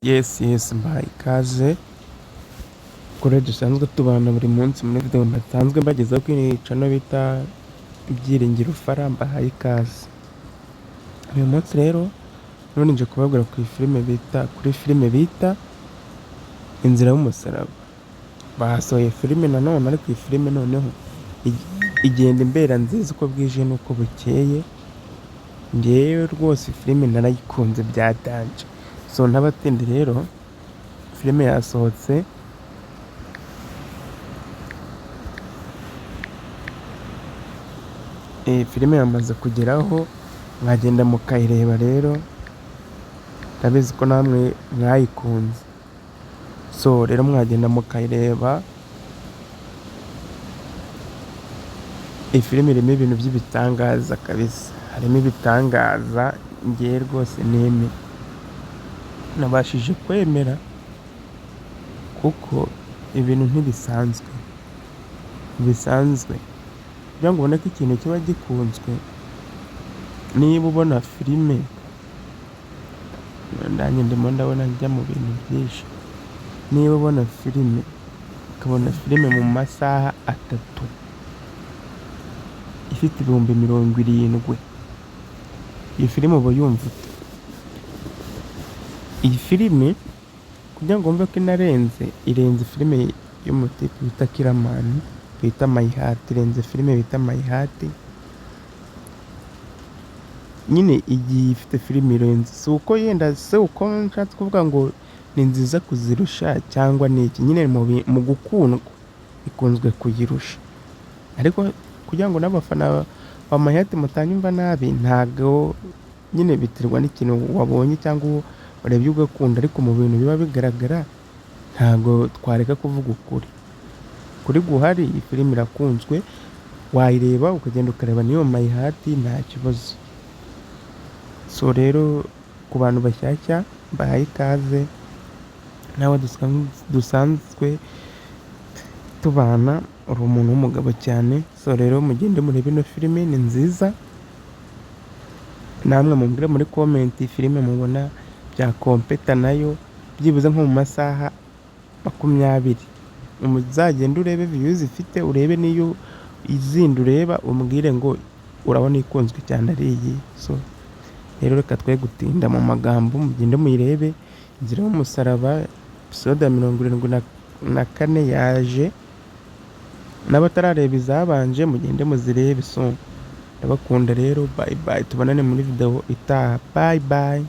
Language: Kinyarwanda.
Yes mbahaye ikaze kuri dusanzwe tubana buri munsi muri video nsanzwe mbagezaho kuri channel bita Ibyiringiro Fara. Mbahaye ikaze. Uyu munsi rero none nje kubabwira kuri filime bita Inzira y'Umusaraba. Basohoye filime nanone, ariko iyi filime noneho igenda imbera nziza uko bwije n'uko bukeye. Ngewe rwose filime narayikunze byatanje. So ntabatindi rero filime yasohotse, filime yamaze kugeraho, mwagenda mukayireba rero, ndabizi ko namwe mwayikunze. So rero mwagenda mukayireba. Iyi filime irimo ibintu by'ibitangaza kabisa, harimo ibitangaza ngewe rwose nabashije kwemera, kuko ibintu ntibisanzwe kugira ngo ubone ko ikintu kiba gikunzwe. Niba ubona filime, nanjye ndimo ndabona njya mu bintu byinshi, niba ubona filime ukabona filime mu masaha 3 ifite 70,000, iyi filime uba yumva ute? Iyi filime kugira ngo wumve ko irenze filime y'umutipe bita Kiramani bita My Heart, irenze filime bita My Heart. Nyine igiye ifite filime irenze, si uko yenda se uko nshatse kuvuga ngo ni nziza kuzirusha cyangwa ni iki, nyine mu gukundwa ikunzwe kuyirusha. Ariko kugira ngo n'abafana ba My Heart mutanyumva nabi, ntago nyine biterwa n'ikintu wabonye cyangwa urebye ugakunda, ariko mu bintu biba bigaragara ntago twareka kuvuga kuri guhari. Iyi filime irakunzwe, wayireba ukagenda ukareba niyo My Heart nta kibazo. So rero ku bantu bashyashya mbahaye ikaze, nawe dusanzwe tubana, uri umuntu w'umugabo cyane. So rero mugende murebe ino filime, ni nziza. Namwe mumbwire muri comment filime mubona bya kompeta nayo byibuze nko mu masaha 20. Umuzagenda urebe views ifite, urebe niyo izindi ureba, umbwire ngo urabona ikunzwe cyane ari iyi. So rero reka twe gutinda mu magambo, mugende muyirebe. Inzira y'Umusaraba episode ya 74 yaje. N'abatarareba izabanje mugende muzirebe. So ndabakunda rero, bye bye, tubonane muri video itaha. Bye bye.